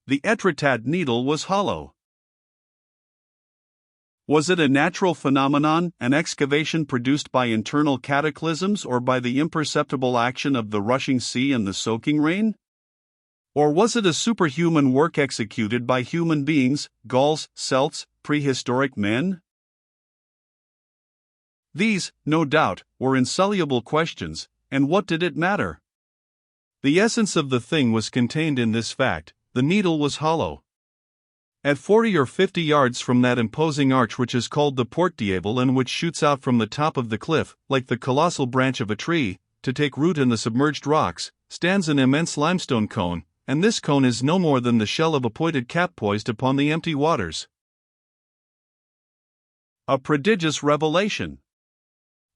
the Etretat needle was hollow. Was it a natural phenomenon, an excavation produced by internal cataclysms or by the imperceptible action of the rushing sea and the soaking rain? Or was it a superhuman work executed by human beings, Gauls, Celts, prehistoric men? These, no doubt, were insoluble questions, and what did it matter? The essence of the thing was contained in this fact: the needle was hollow. At 40 or 50 yards from that imposing arch which is called the Porte-Diable and which shoots out from the top of the cliff, like the colossal branch of a tree, to take root in the submerged rocks, stands an immense limestone cone, and this cone is no more than the shell of a pointed cap poised upon the empty waters. A prodigious revelation.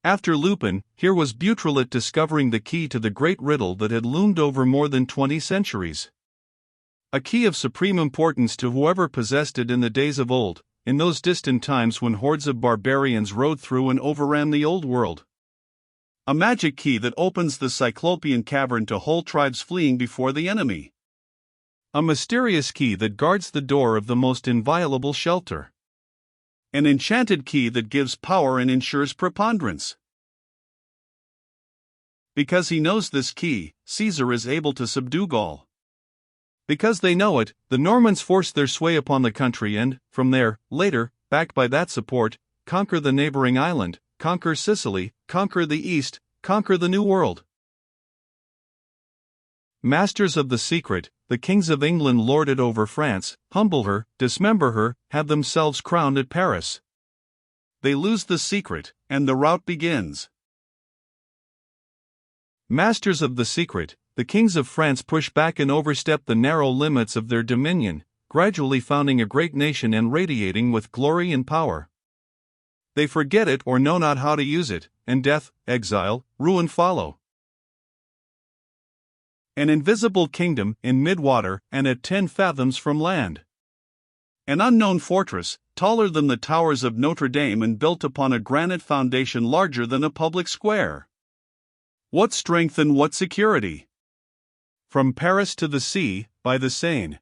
After Lupin, here was Beautrelet discovering the key to the great riddle that had loomed over more than 20 centuries. A key of supreme importance to whoever possessed it in the days of old, in those distant times when hordes of barbarians rode through and overran the old world. A magic key that opens the cyclopean cavern to whole tribes fleeing before the enemy. A mysterious key that guards the door of the most inviolable shelter. An enchanted key that gives power and ensures preponderance. Because he knows this key, Caesar is able to subdue Gaul. Because they know it, the Normans force their sway upon the country and, from there, later, backed by that support, conquer the neighboring island, conquer Sicily, conquer the East, conquer the New World. Masters of the secret, the kings of England lord it over France, humble her, dismember her, have themselves crowned at Paris. They lose the secret, and the rout begins. Masters of the secret, the kings of France push back and overstep the narrow limits of their dominion, gradually founding a great nation and radiating with glory and power. They forget it or know not how to use it, and death, exile, ruin follow. An invisible kingdom in mid-water and at 10 fathoms from land. An unknown fortress, taller than the towers of Notre Dame and built upon a granite foundation larger than a public square. What strength and what security! From Paris to the sea, by the Seine.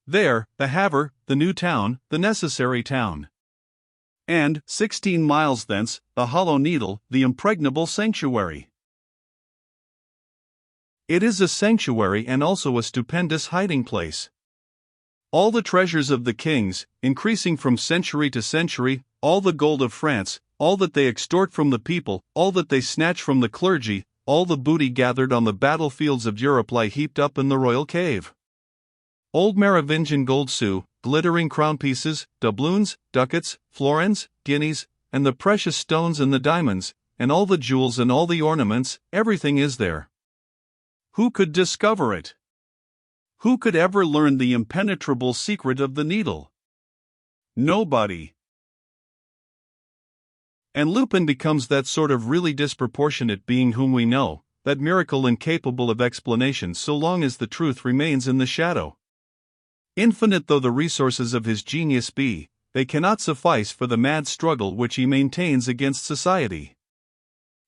There, the Havre, the new town, the necessary town. And, 16 miles thence, the Hollow Needle, the impregnable sanctuary. It is a sanctuary and also a stupendous hiding place. All the treasures of the kings, increasing from century to century, all the gold of France, all that they extort from the people, all that they snatch from the clergy, all the booty gathered on the battlefields of Europe lie heaped up in the royal cave. Old Merovingian gold sous, glittering crown pieces, doubloons, ducats, florins, guineas, and the precious stones and the diamonds, and all the jewels and all the ornaments, everything is there. Who could discover it? Who could ever learn the impenetrable secret of the needle? Nobody. And Lupin becomes that sort of really disproportionate being whom we know, that miracle incapable of explanation so long as the truth remains in the shadow. Infinite though the resources of his genius be, they cannot suffice for the mad struggle which he maintains against society.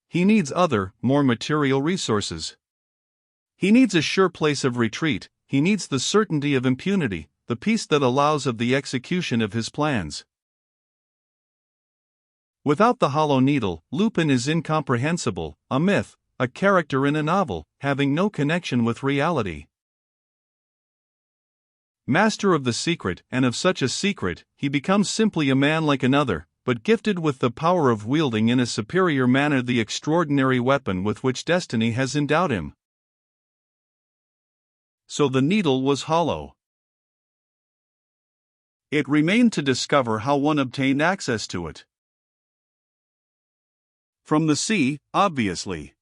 He needs other, more material resources. He needs a sure place of retreat, he needs the certainty of impunity, the peace that allows of the execution of his plans. Without the Hollow Needle, Lupin is incomprehensible, a myth, a character in a novel, having no connection with reality. Master of the secret, and of such a secret, he becomes simply a man like another, but gifted with the power of wielding in a superior manner the extraordinary weapon with which destiny has endowed him. So the needle was hollow. It remained to discover how one obtained access to it. From the sea, obviously.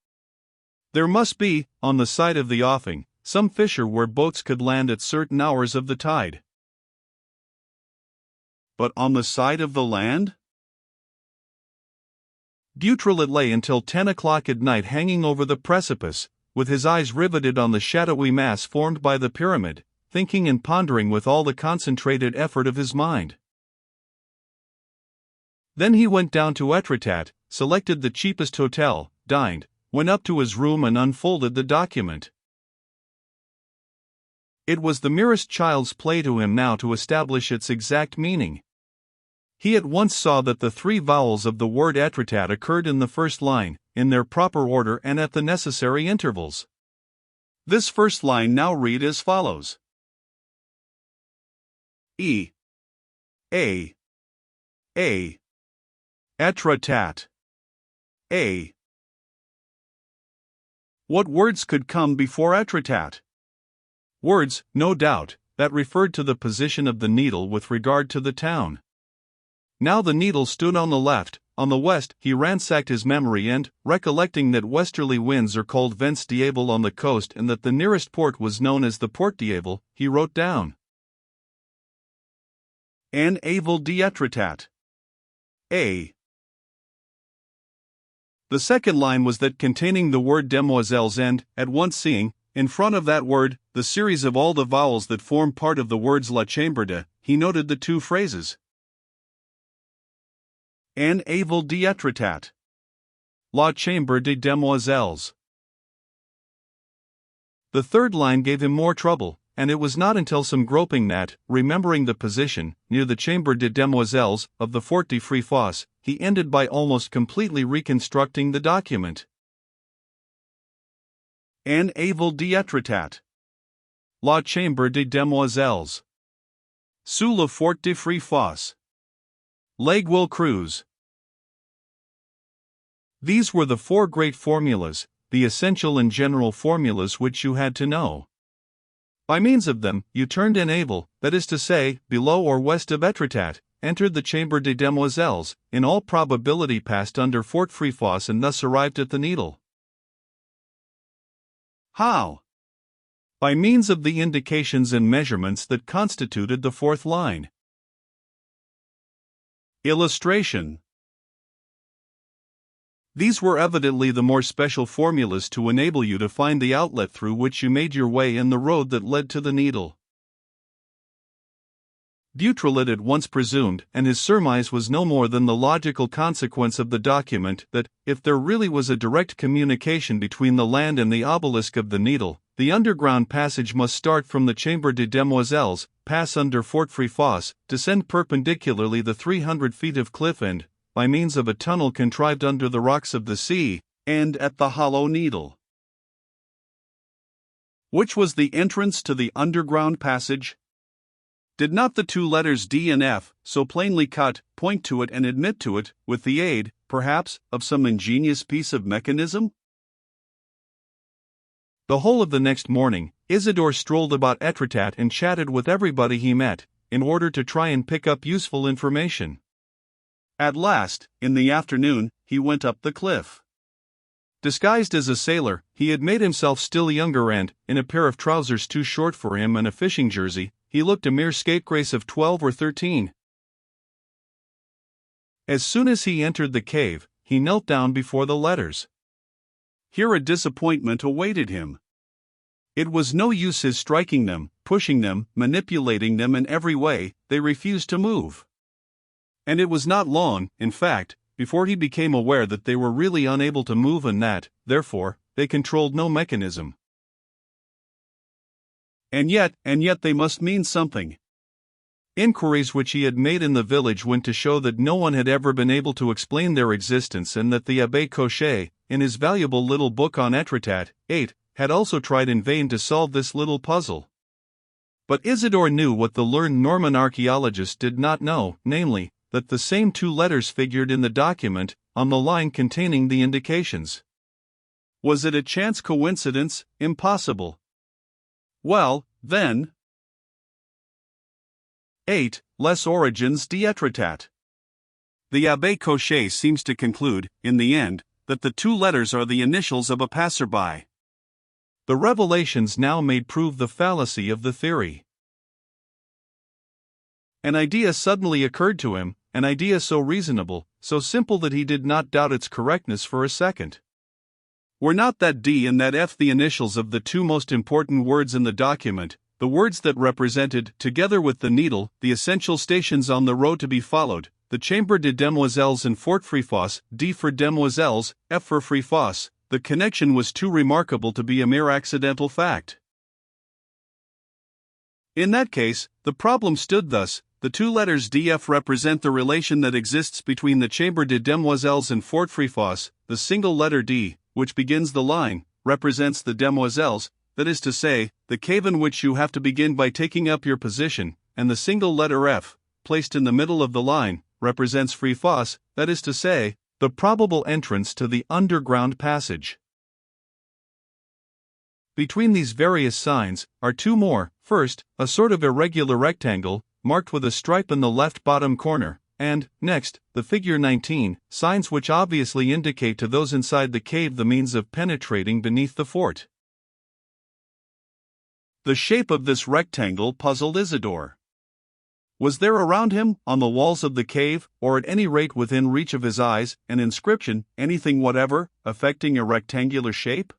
There must be, on the side of the offing, some fissure where boats could land at certain hours of the tide. But on the side of the land? Beautrelet lay until 10 o'clock at night hanging over the precipice, with his eyes riveted on the shadowy mass formed by the pyramid, thinking and pondering with all the concentrated effort of his mind. Then he went down to Etretat, selected the cheapest hotel, dined, went up to his room and unfolded the document. It was the merest child's play to him now to establish its exact meaning. He at once saw that the three vowels of the word Etretat occurred in the first line, in their proper order and at the necessary intervals. This first line now read as follows: E. A. Etretat. A. What words could come before Etretat? Words, no doubt, that referred to the position of the needle with regard to the town. Now the needle stood on the left. On the west, he ransacked his memory and, recollecting that westerly winds are called vents diable on the coast and that the nearest port was known as the Port Diable, he wrote down An Avel d'Etretat. A. The second line was that containing the word demoiselles and, at once seeing, in front of that word, the series of all the vowels that form part of the words La Chambre de, he noted the two phrases An Avel d'Etretat. La Chambre de Demoiselles. The third line gave him more trouble, and it was not until some groping that, remembering the position, near the Chambre de Demoiselles, of the Fort de Fréfossé, he ended by almost completely reconstructing the document. An Avel d'Etretat. La Chambre de Demoiselles. Sous le Fort de Fréfossé. L'Aiguille Creuse. These were the four great formulas, the essential and general formulas which you had to know. By means of them, you turned an Avel, that is to say, below or west of Etretat, entered the Chambre des Demoiselles, in all probability passed under Fort Fréfossé and thus arrived at the needle. How? By means of the indications and measurements that constituted the fourth line. Illustration. These were evidently the more special formulas to enable you to find the outlet through which you made your way in the road that led to the needle. Beautrelet at once presumed, and his surmise was no more than the logical consequence of the document, that, if there really was a direct communication between the land and the obelisk of the needle, the underground passage must start from the Chambre des Demoiselles, pass under Fort Fréfossé, descend perpendicularly the 300 feet of cliff and, by means of a tunnel contrived under the rocks of the sea, end at the hollow needle. Which was the entrance to the underground passage? Did not the two letters D and F, so plainly cut, point to it and admit to it, with the aid, perhaps, of some ingenious piece of mechanism? The whole of the next morning, Isidore strolled about Etretat and chatted with everybody he met, in order to try and pick up useful information. At last, in the afternoon, he went up the cliff. Disguised as a sailor, he had made himself still younger and, in a pair of trousers too short for him and a fishing jersey, he looked a mere scapegrace of 12 or 13. As soon as he entered the cave, he knelt down before the letters. Here a disappointment awaited him. It was no use his striking them, pushing them, manipulating them in every way, they refused to move. And it was not long, in fact, before he became aware that they were really unable to move and that, therefore, they controlled no mechanism. And yet they must mean something. Inquiries which he had made in the village went to show that no one had ever been able to explain their existence and that the Abbé Cochet, in his valuable little book on Etretat, 8, had also tried in vain to solve this little puzzle. But Isidore knew what the learned Norman archaeologist did not know, namely, that the same two letters figured in the document, on the line containing the indications. Was it a chance coincidence? Impossible. Well, then. 8. Les origines d'Etretat. The Abbé Cochet seems to conclude, in the end, that the two letters are the initials of a passerby. The revelations now made prove the fallacy of the theory. An idea suddenly occurred to him, an idea so reasonable, so simple that he did not doubt its correctness for a second. Were not that D and that F the initials of the two most important words in the document, the words that represented, together with the needle, the essential stations on the road to be followed, the Chambre des Demoiselles and Fort Fréfossé, D for Demoiselles, F for Fréfossé? The connection was too remarkable to be a mere accidental fact. In that case, the problem stood thus: the two letters DF represent the relation that exists between the Chambre des Demoiselles and Fort Fréfossé. The single letter D, which begins the line, represents the Demoiselles, that is to say, the cave in which you have to begin by taking up your position, and the single letter F, placed in the middle of the line, represents Fréfossé, that is to say, the probable entrance to the underground passage. Between these various signs are two more: first, a sort of irregular rectangle, marked with a stripe in the left bottom corner, and, next, the figure 19, signs which obviously indicate to those inside the cave the means of penetrating beneath the fort. The shape of this rectangle puzzled Isidore. Was there around him, on the walls of the cave, or at any rate within reach of his eyes, an inscription, anything whatever, affecting a rectangular shape?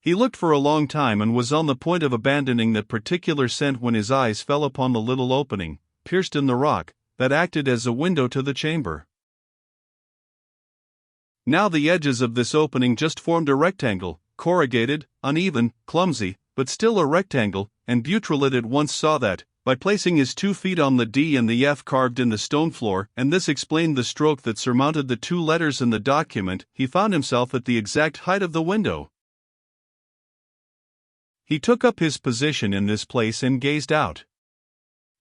He looked for a long time and was on the point of abandoning that particular scent when his eyes fell upon the little opening, pierced in the rock, that acted as a window to the chamber. Now the edges of this opening just formed a rectangle, corrugated, uneven, clumsy, but still a rectangle, and Beautrelet at once saw that, by placing his 2 feet on the D and the F carved in the stone floor, and this explained the stroke that surmounted the 2 letters in the document, he found himself at the exact height of the window. He took up his position in this place and gazed out.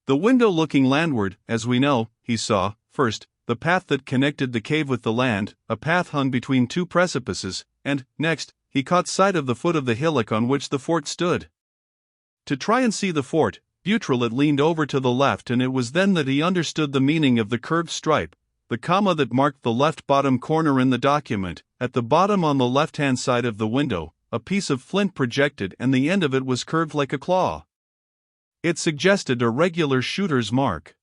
The window looking landward, as we know, he saw, first, the path that connected the cave with the land, a path hung between 2 precipices, and, next, he caught sight of the foot of the hillock on which the fort stood. To try and see the fort, Beautrelet leaned over to the left, and it was then that he understood the meaning of the curved stripe, the comma that marked the left bottom corner in the document. At the bottom on the left-hand side of the window, a piece of flint projected and the end of it was curved like a claw. It suggested a regular shooter's mark.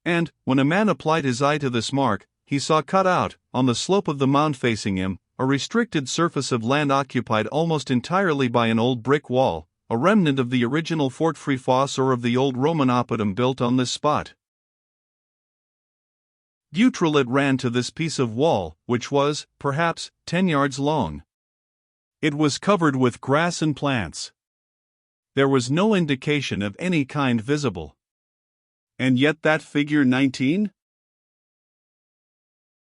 And, when a man applied his eye to this mark, he saw cut out, on the slope of the mound facing him, a restricted surface of land occupied almost entirely by an old brick wall, a remnant of the original Fort Fréfossé or of the old Roman oppidum built on this spot. Beautrelet ran to this piece of wall, which was, perhaps, 10 yards long. It was covered with grass and plants. There was no indication of any kind visible. And yet that figure 19?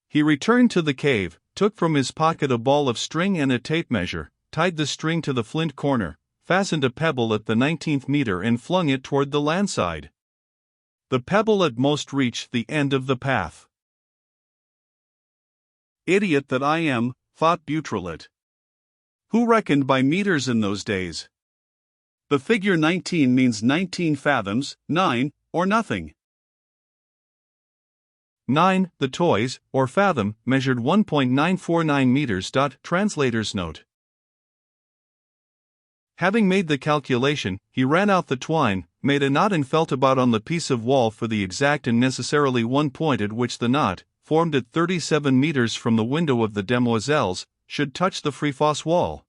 He returned to the cave, took from his pocket a ball of string and a tape measure, tied the string to the flint corner, fastened a pebble at the 19th meter and flung it toward the landside. The pebble at most reached the end of the path. Idiot that I am, thought Beautrelet. Who reckoned by meters in those days? The figure 19 means 19 fathoms, 9, or nothing. 9, the toys, or fathom, measured 1.949 meters. Translator's note. Having made the calculation, he ran out the twine, made a knot and felt about on the piece of wall for the exact and necessarily one point at which the knot, formed at 37 meters from the window of the Demoiselles, should touch the Fréfossé wall.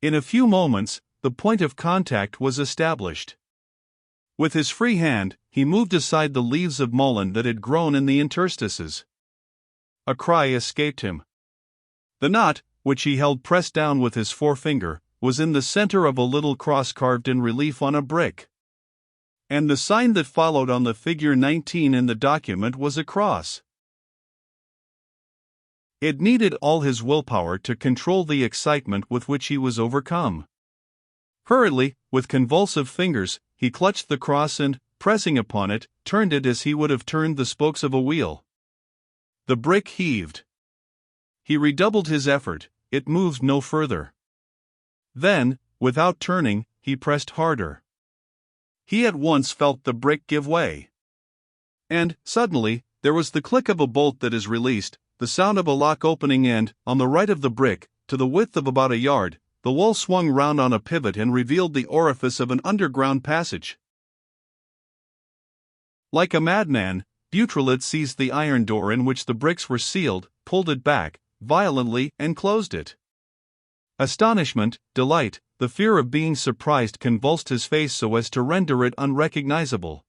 In a few moments, the point of contact was established. With his free hand, he moved aside the leaves of mullein that had grown in the interstices. A cry escaped him. The knot, which he held pressed down with his forefinger, was in the center of a little cross carved in relief on a brick. And the sign that followed on the figure 19 in the document was a cross. It needed all his willpower to control the excitement with which he was overcome. Hurriedly, with convulsive fingers, he clutched the cross and, pressing upon it, turned it as he would have turned the spokes of a wheel. The brick heaved. He redoubled his effort, it moved no further. Then, without turning, he pressed harder. He at once felt the brick give way. And, suddenly, there was the click of a bolt that is released, the sound of a lock opening and, on the right of the brick, to the width of about a yard, the wall swung round on a pivot and revealed the orifice of an underground passage. Like a madman, Beautrelet seized the iron door in which the bricks were sealed, pulled it back, violently, and closed it. Astonishment, delight, the fear of being surprised convulsed his face so as to render it unrecognizable.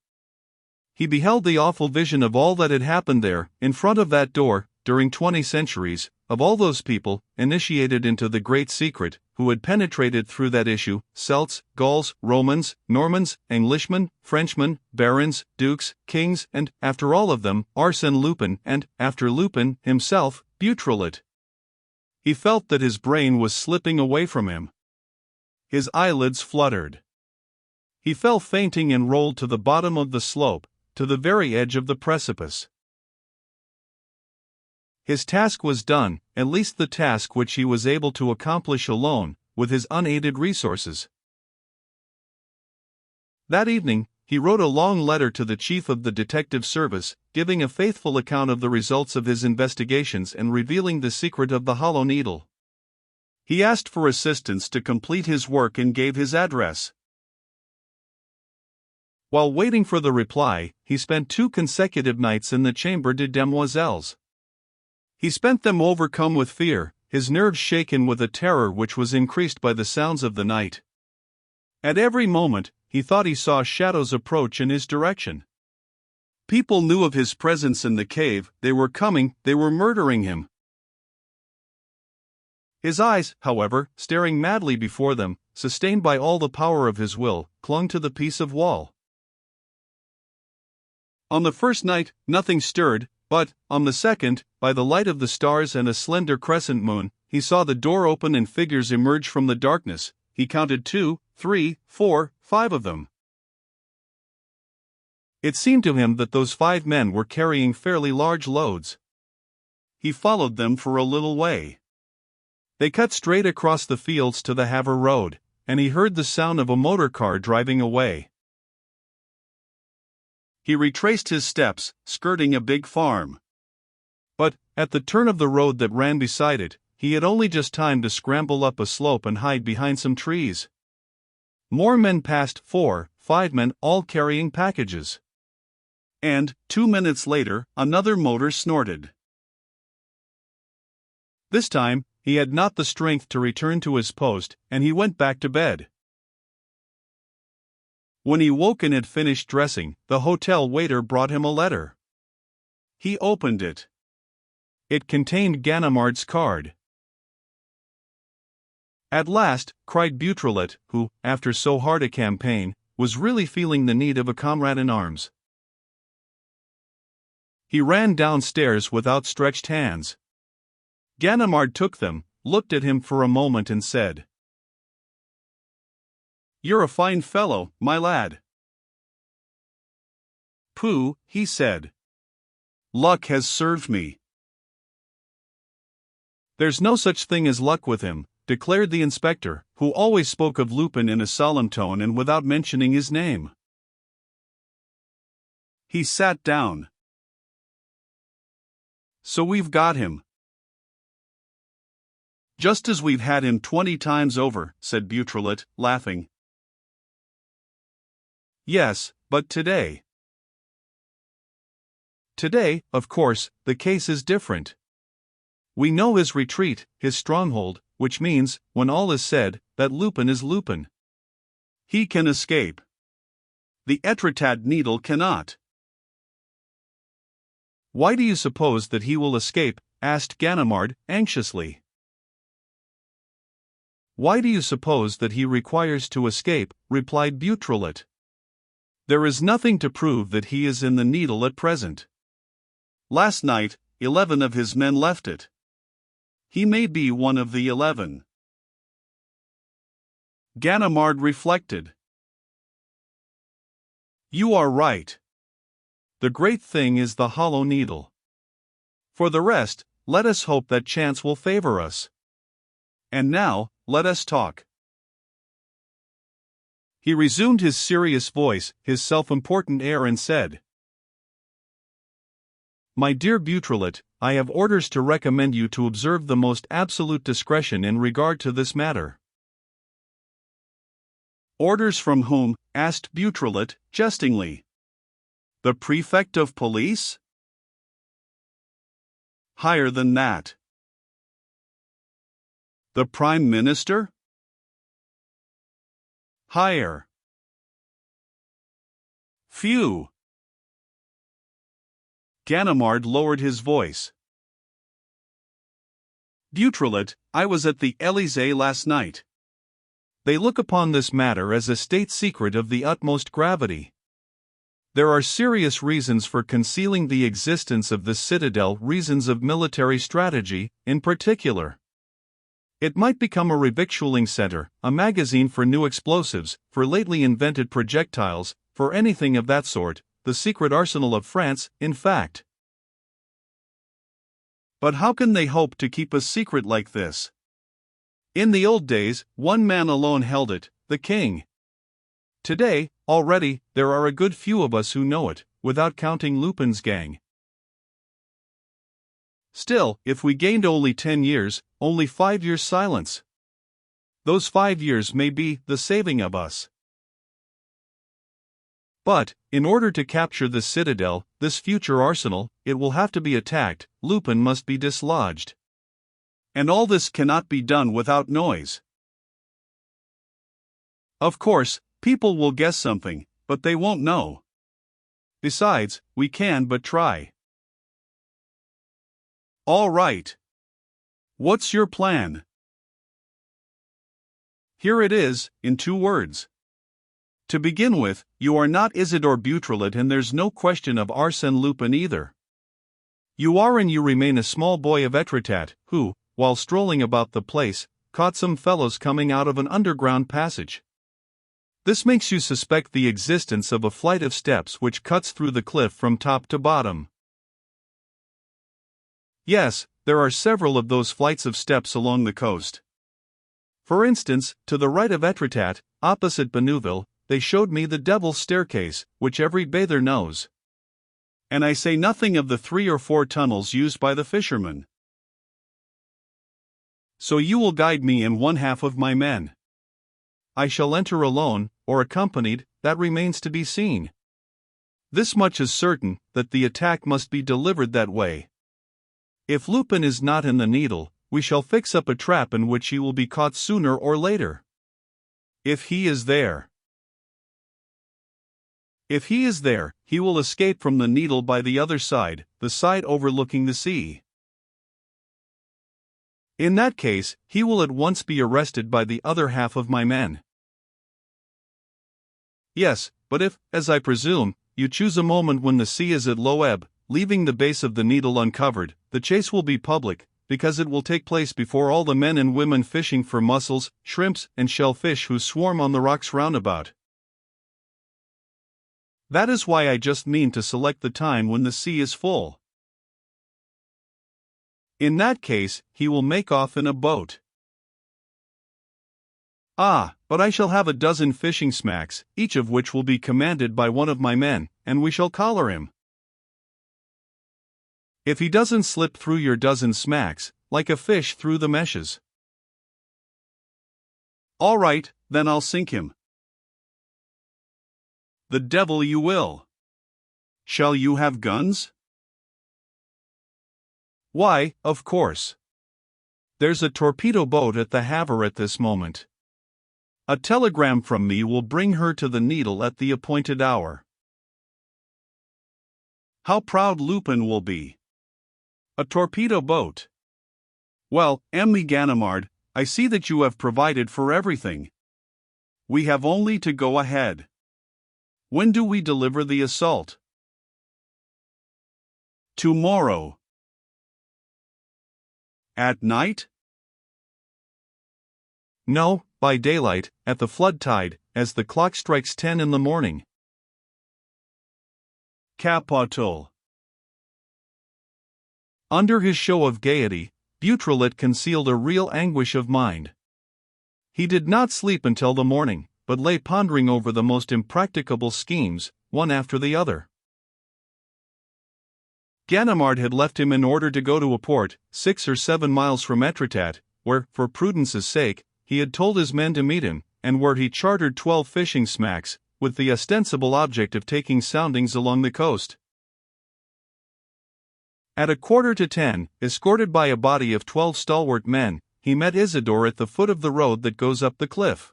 He beheld the awful vision of all that had happened there, in front of that door, during 20 centuries, of all those people, initiated into the great secret, who had penetrated through that issue, Celts, Gauls, Romans, Normans, Englishmen, Frenchmen, barons, dukes, kings, and, after all of them, Arsène Lupin, and, after Lupin, himself, Beautrelet. He felt that his brain was slipping away from him. His eyelids fluttered. He fell fainting and rolled to the bottom of the slope, to the very edge of the precipice. His task was done, at least the task which he was able to accomplish alone, with his unaided resources. That evening, he wrote a long letter to the chief of the detective service, giving a faithful account of the results of his investigations and revealing the secret of the Hollow Needle. He asked for assistance to complete his work and gave his address. While waiting for the reply, he spent 2 consecutive nights in the chamber des demoiselles. He spent them overcome with fear, his nerves shaken with a terror which was increased by the sounds of the night. At every moment, he thought he saw shadows approach in his direction. People knew of his presence in the cave, they were coming, they were murdering him. His eyes, however, staring madly before them, sustained by all the power of his will, clung to the piece of wall. On the first night, nothing stirred, but, on the second, by the light of the stars and a slender crescent moon, he saw the door open and figures emerge from the darkness. He counted 2, 3, 4, 5 of them. It seemed to him that those 5 men were carrying fairly large loads. He followed them for a little way. They cut straight across the fields to the Havre road, and he heard the sound of a motor car driving away. He retraced his steps, skirting a big farm. But, at the turn of the road that ran beside it, he had only just time to scramble up a slope and hide behind some trees. More men passed, 4, 5 men, all carrying packages. And, 2 minutes later, another motor snorted. This time, he had not the strength to return to his post, and he went back to bed. When he woke and had finished dressing, the hotel waiter brought him a letter. He opened it. It contained Ganimard's card. At last, cried Beautrelet, who, after so hard a campaign, was really feeling the need of a comrade in arms. He ran downstairs with outstretched hands. Ganimard took them, looked at him for a moment and said, "You're a fine fellow, my lad." "Pooh," he said. "Luck has served me." "There's no such thing as luck with him," declared the inspector, who always spoke of Lupin in a solemn tone and without mentioning his name. He sat down. "So we've got him." "Just as we've had him 20 times over," said Beautrelet, laughing. "Yes, but today. Today, of course, the case is different. We know his retreat, his stronghold, which means, when all is said, that Lupin is Lupin. He can escape. The Etretat needle cannot." "Why do you suppose that he will escape?" asked Ganimard, anxiously. "Why do you suppose that he requires to escape?" replied Beautrelet. "There is nothing to prove that he is in the needle at present. Last night, 11 of his men left it. He may be one of the 11. Ganimard reflected. "You are right. The great thing is the Hollow Needle. For the rest, let us hope that chance will favor us. And now, let us talk." He resumed his serious voice, his self-important air, and said, "My dear Beautrelet, I have orders to recommend you to observe the most absolute discretion in regard to this matter." "Orders from whom?" asked Beautrelet, jestingly. "The prefect of police?" "Higher than that." "The Prime Minister?" "Higher." "Phew!" Ganimard lowered his voice. Butrelet, I was at the Élysée last night. They look upon this matter as a state secret of the utmost gravity. There are serious reasons for concealing the existence of this citadel, reasons of military strategy, in particular. It might become a revictualling center, a magazine for new explosives, for lately invented projectiles, for anything of that sort, the secret arsenal of France, in fact. But how can they hope to keep a secret like this? In the old days, one man alone held it, the king. Today, already, there are a good few of us who know it, without counting Lupin's gang. Still, if we gained only 10 years, only 5 years silence. Those 5 years may be the saving of us. But, in order to capture this citadel, this future arsenal, it will have to be attacked, Lupin must be dislodged. And all this cannot be done without noise. Of course, people will guess something, but they won't know. Besides, we can but try. All right. What's your plan? Here it is, in 2 words. To begin with, you are not Isidore Butrelet, and there's no question of Arsène Lupin either. You are and you remain a small boy of Étretat, who, while strolling about the place, caught some fellows coming out of an underground passage. This makes you suspect the existence of a flight of steps which cuts through the cliff from top to bottom. Yes, there are several of those flights of steps along the coast. For instance, to the right of Étretat, opposite Benouville, they showed me the Devil's Staircase, which every bather knows. And I say nothing of the 3 or 4 tunnels used by the fishermen. So you will guide me and one half of my men. I shall enter alone, or accompanied, that remains to be seen. This much is certain, that the attack must be delivered that way. If Lupin is not in the Needle, we shall fix up a trap in which he will be caught sooner or later. If he is there. If he is there, he will escape from the Needle by the other side, the side overlooking the sea. In that case, he will at once be arrested by the other half of my men. Yes, but if, as I presume, you choose a moment when the sea is at low ebb, leaving the base of the Needle uncovered, the chase will be public, because it will take place before all the men and women fishing for mussels, shrimps, and shellfish who swarm on the rocks roundabout. That is why I just mean to select the time when the sea is full. In that case, he will make off in a boat. Ah, but I shall have a dozen fishing smacks, each of which will be commanded by one of my men, and we shall collar him. If he doesn't slip through your dozen smacks, like a fish through the meshes. All right, then I'll sink him. The devil you will. Shall you have guns? Why, of course. There's a torpedo boat at the Havre at this moment. A telegram from me will bring her to the Needle at the appointed hour. How proud Lupin will be. A torpedo boat. Well, Emmy Ganimard, I see that you have provided for everything. We have only to go ahead. When do we deliver the assault? Tomorrow. At night? No, by daylight, at the flood tide, as the clock strikes 10 in the morning. Capital. Under his show of gaiety, Butrelet concealed a real anguish of mind. He did not sleep until the morning, but lay pondering over the most impracticable schemes, one after the other. Ganimard had left him in order to go to a port, 6 or 7 miles from Étretat, where, for prudence's sake, he had told his men to meet him, and where he chartered 12 fishing smacks, with the ostensible object of taking soundings along the coast. At 9:45, escorted by a body of 12 stalwart men, he met Isidore at the foot of the road that goes up the cliff.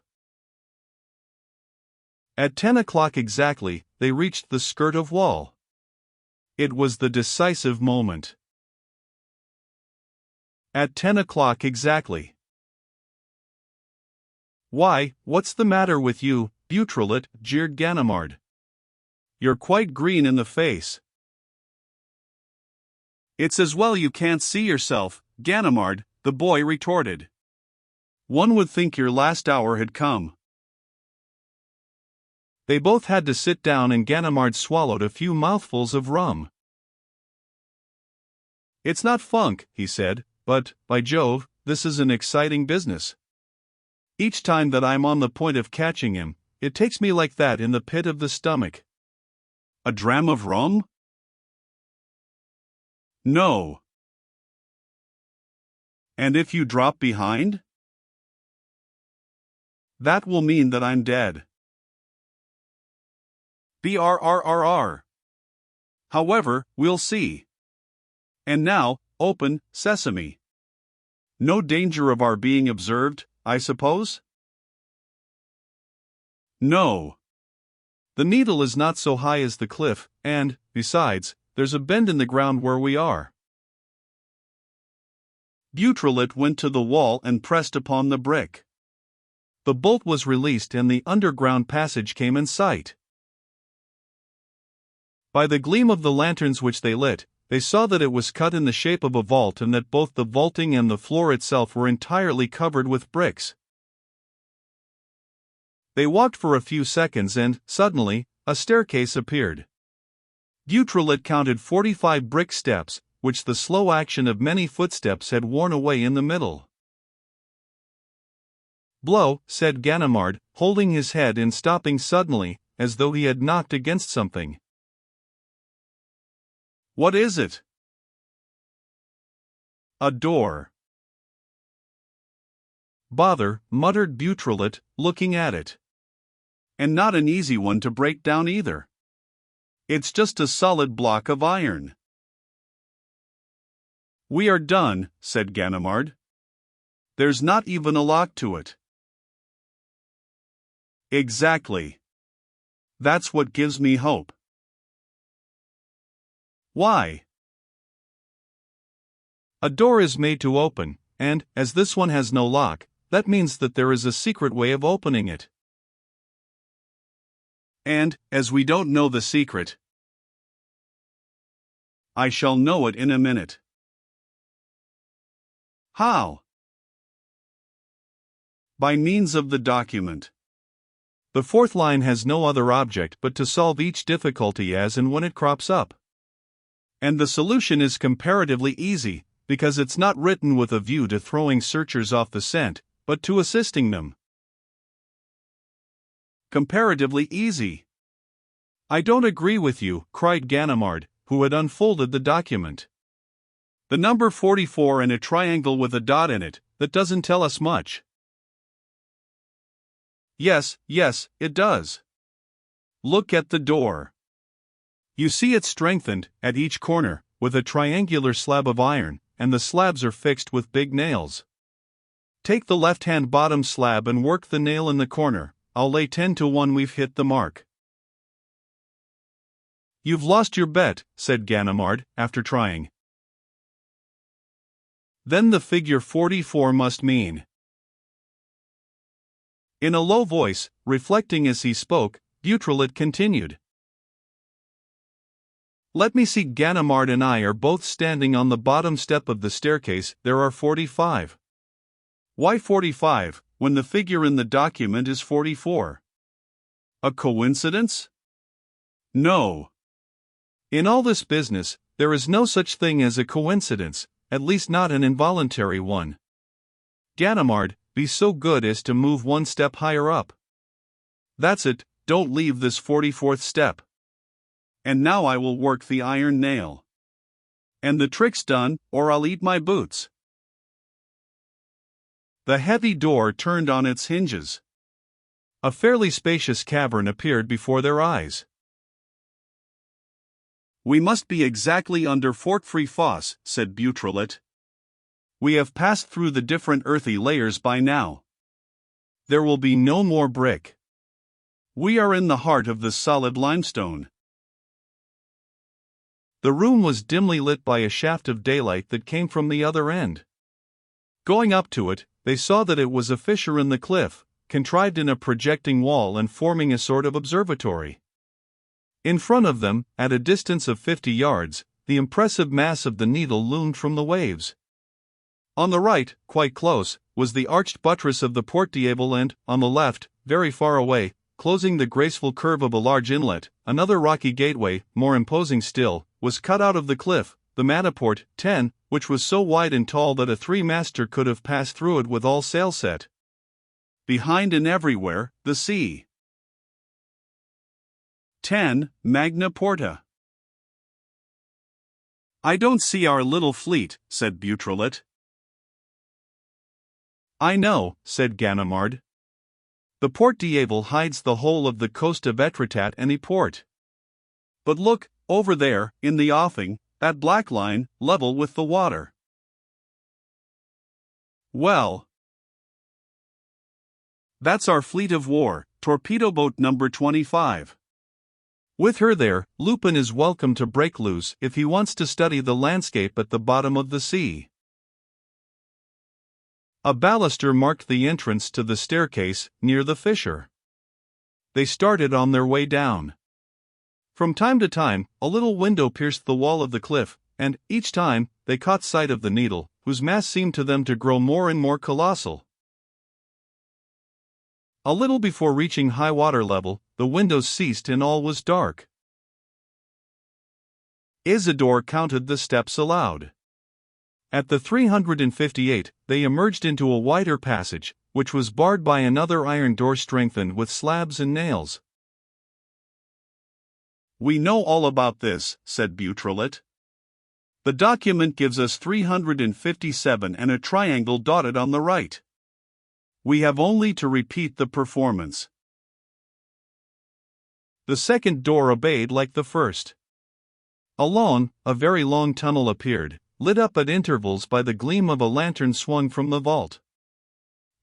At 10 o'clock exactly, they reached the skirt of wall. It was the decisive moment. At 10 o'clock exactly. Why, what's the matter with you, Beautrelet? Jeered Ganimard. You're quite green in the face. It's as well you can't see yourself, Ganimard, the boy retorted. One would think your last hour had come. They both had to sit down and Ganimard swallowed a few mouthfuls of rum. It's not funk, he said, but, by Jove, this is an exciting business. Each time that I'm on the point of catching him, it takes me like that in the pit of the stomach. A dram of rum? No. And if you drop behind? That will mean that I'm dead. Brrrr. However, we'll see. And now, open, sesame. No danger of our being observed, I suppose? No. The needle is not so high as the cliff, and, besides, there's a bend in the ground where we are. Beautrelet went to the wall and pressed upon the brick. The bolt was released and the underground passage came in sight. By the gleam of the lanterns which they lit, they saw that it was cut in the shape of a vault and that both the vaulting and the floor itself were entirely covered with bricks. They walked for a few seconds and, suddenly, a staircase appeared. Beautrelet counted 45 brick steps, which the slow action of many footsteps had worn away in the middle. Blow, said Ganimard, holding his head and stopping suddenly, as though he had knocked against something. What is it? A door. Bother, muttered Beautrelet, looking at it. And not an easy one to break down either. It's just a solid block of iron. We are done, said Ganimard. There's not even a lock to it. Exactly. That's what gives me hope. Why? A door is made to open, and, as this one has no lock, that means that there is a secret way of opening it. And, as we don't know the secret, I shall know it in a minute. How? By means of the document. The fourth line has no other object but to solve each difficulty as and when it crops up. And the solution is comparatively easy, because it's not written with a view to throwing searchers off the scent, but to assisting them. Comparatively easy. I don't agree with you, cried Ganimard, who had unfolded the document. The number 44 and a triangle with a dot in it, that doesn't tell us much. Yes, it does. Look at the door. You see it's strengthened, at each corner, with a triangular slab of iron, and the slabs are fixed with big nails. Take the left-hand bottom slab and work the nail in the corner. I'll lay 10 to 1 we've hit the mark. You've lost your bet, said Ganimard, after trying. Then the figure 44 must mean. In a low voice, reflecting as he spoke, Beautrelet continued. Let me see. Ganimard and I are both standing on the bottom step of the staircase. There are 45. Why 45, when the figure in the document is 44? A coincidence? No. In all this business, there is no such thing as a coincidence, at least not an involuntary one. Ganimard, be so good as to move one step higher up. That's it, don't leave this 44th step. And now I will work the iron nail. And the trick's done, or I'll eat my boots. The heavy door turned on its hinges. A fairly spacious cavern appeared before their eyes. We must be exactly under Fort Free-Fosse, said Beautrelet. We have passed through the different earthy layers by now. There will be no more brick. We are in the heart of the solid limestone. The room was dimly lit by a shaft of daylight that came from the other end. Going up to it, they saw that it was a fissure in the cliff, contrived in a projecting wall and forming a sort of observatory. In front of them, at a distance of 50 yards, the impressive mass of the Needle loomed from the waves. On the right, quite close, was the arched buttress of the Porte d'Able, and, on the left, very far away, closing the graceful curve of a large inlet, another rocky gateway, more imposing still, was cut out of the cliff, the Matterport 10, which was so wide and tall that a three-master could have passed through it with all sail set. Behind and everywhere, the sea. 10. Magna Porta. "I don't see our little fleet," said Beautrelet. "I know," said Ganimard. "The Porte d'Able hides the whole of the coast of Etretat and Yport. But look, over there, in the offing, that black line, level with the water. Well, that's our fleet of war, torpedo boat number 25. With her there, Lupin is welcome to break loose if he wants to study the landscape at the bottom of the sea." A baluster marked the entrance to the staircase, near the fissure. They started on their way down. From time to time, a little window pierced the wall of the cliff, and, each time, they caught sight of the Needle, whose mass seemed to them to grow more and more colossal. A little before reaching high water level, the windows ceased and all was dark. Isidore counted the steps aloud. At the 358, they emerged into a wider passage, which was barred by another iron door strengthened with slabs and nails. "We know all about this," said Beautrelet. "The document gives us 357 and a triangle dotted on the right. We have only to repeat the performance." The second door obeyed like the first. A very long tunnel appeared, lit up at intervals by the gleam of a lantern swung from the vault.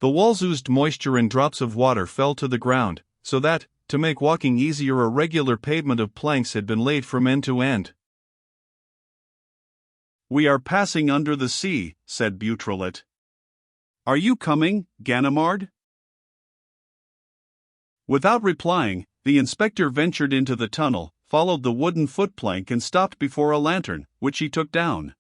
The walls oozed moisture and drops of water fell to the ground, so that, to make walking easier, a regular pavement of planks had been laid from end to end. "We are passing under the sea," said Beautrelet. "Are you coming, Ganimard?" Without replying, the inspector ventured into the tunnel, followed the wooden footplank and stopped before a lantern, which he took down.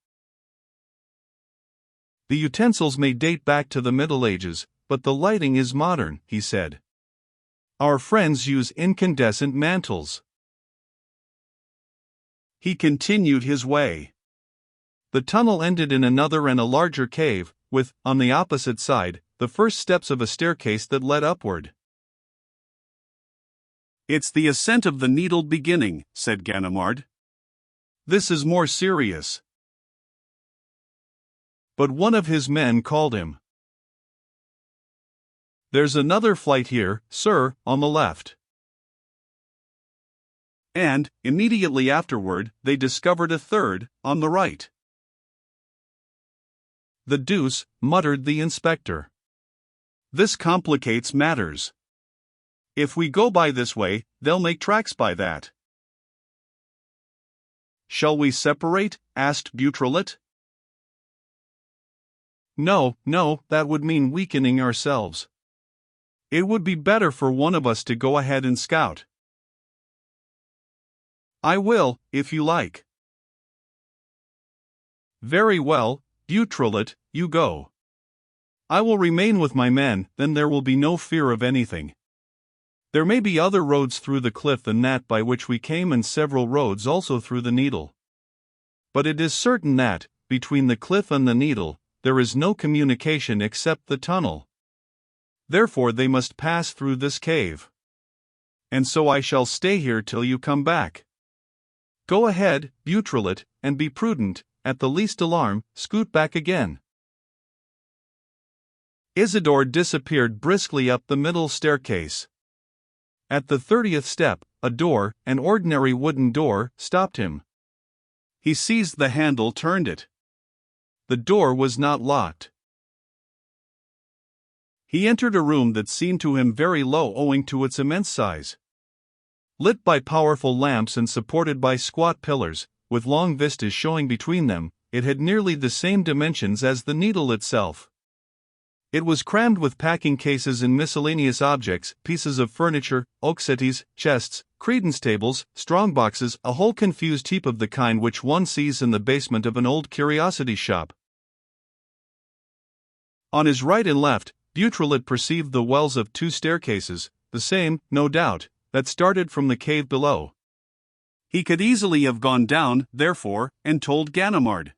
"The utensils may date back to the Middle Ages, but the lighting is modern," he said. "Our friends use incandescent mantles." He continued his way. The tunnel ended in another and a larger cave, with, on the opposite side, the first steps of a staircase that led upward. "It's the ascent of the Needle beginning," said Ganimard. "This is more serious." But one of his men called him. "There's another flight here, sir, on the left." And, immediately afterward, they discovered a third, on the right. "The deuce," muttered the inspector. "This complicates matters. If we go by this way, they'll make tracks by that." "Shall we separate?" asked Beautrelet. No, that would mean weakening ourselves. It would be better for one of us to go ahead and scout." "I will, if you like." "Very well, Beautrelet, you go. I will remain with my men, then there will be no fear of anything. There may be other roads through the cliff than that by which we came, and several roads also through the Needle. But it is certain that, between the cliff and the Needle, there is no communication except the tunnel. Therefore they must pass through this cave. And so I shall stay here till you come back. Go ahead, Beautrelet, and be prudent. At the least alarm, scoot back again." Isidore disappeared briskly up the middle staircase. At the 30th step, a door, an ordinary wooden door, stopped him. He seized the handle, turned it. The door was not locked. He entered a room that seemed to him very low owing to its immense size. Lit by powerful lamps and supported by squat pillars, with long vistas showing between them, it had nearly the same dimensions as the Needle itself. It was crammed with packing cases and miscellaneous objects, pieces of furniture, oak settees, chests, credence tables, strongboxes, a whole confused heap of the kind which one sees in the basement of an old curiosity shop. On his right and left, Beautrelet perceived the wells of 2 staircases, the same, no doubt, that started from the cave below. He could easily have gone down, therefore, and told Ganimard.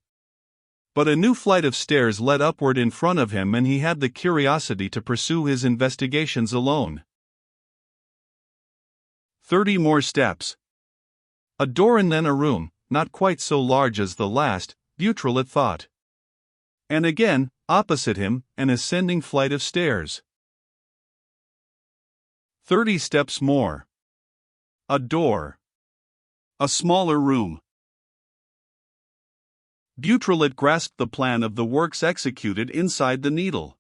But a new flight of stairs led upward in front of him, and he had the curiosity to pursue his investigations alone. 30 more steps. A door and then a room, not quite so large as the last, Beautrelet thought. And again, opposite him, an ascending flight of stairs. 30 steps more. A door. A smaller room. Beautrelet grasped the plan of the works executed inside the Needle.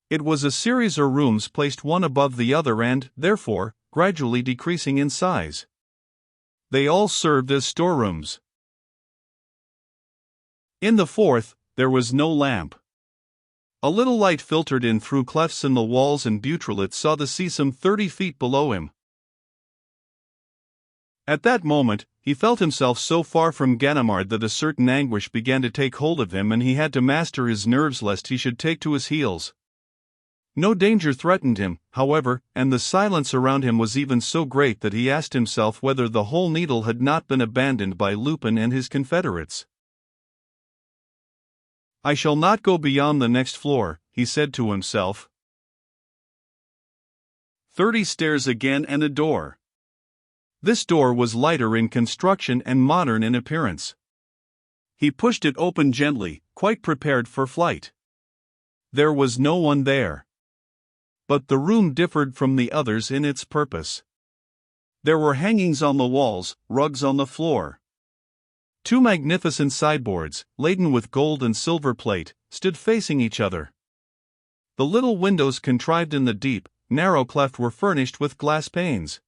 It was a series of rooms placed one above the other and, therefore, gradually decreasing in size. They all served as storerooms. In the fourth, there was no lamp. A little light filtered in through clefts in the walls, and Beautrelet saw the sea some 30 feet below him. At that moment, he felt himself so far from Ganimard that a certain anguish began to take hold of him, and he had to master his nerves lest he should take to his heels. No danger threatened him, however, and the silence around him was even so great that he asked himself whether the whole Needle had not been abandoned by Lupin and his confederates. "I shall not go beyond the next floor," he said to himself. 30 stairs again and a door. This door was lighter in construction and modern in appearance. He pushed it open gently, quite prepared for flight. There was no one there. But the room differed from the others in its purpose. There were hangings on the walls, rugs on the floor. 2 magnificent sideboards, laden with gold and silver plate, stood facing each other. The little windows contrived in the deep, narrow cleft were furnished with glass panes.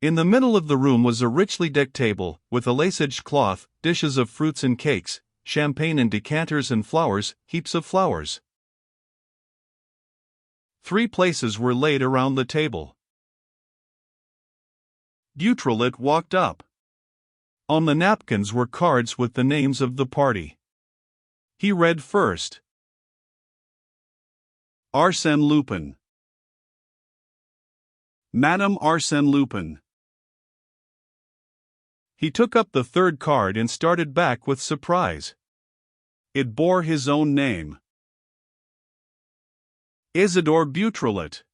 In the middle of the room was a richly decked table, with a lace-edged cloth, dishes of fruits and cakes, champagne and decanters and flowers, heaps of flowers. 3 places were laid around the table. Beautrelet walked up. On the napkins were cards with the names of the party. He read first: Arsène Lupin. Madame Arsène Lupin. He took up the 3rd card and started back with surprise. It bore his own name. Isidore Beautrelet.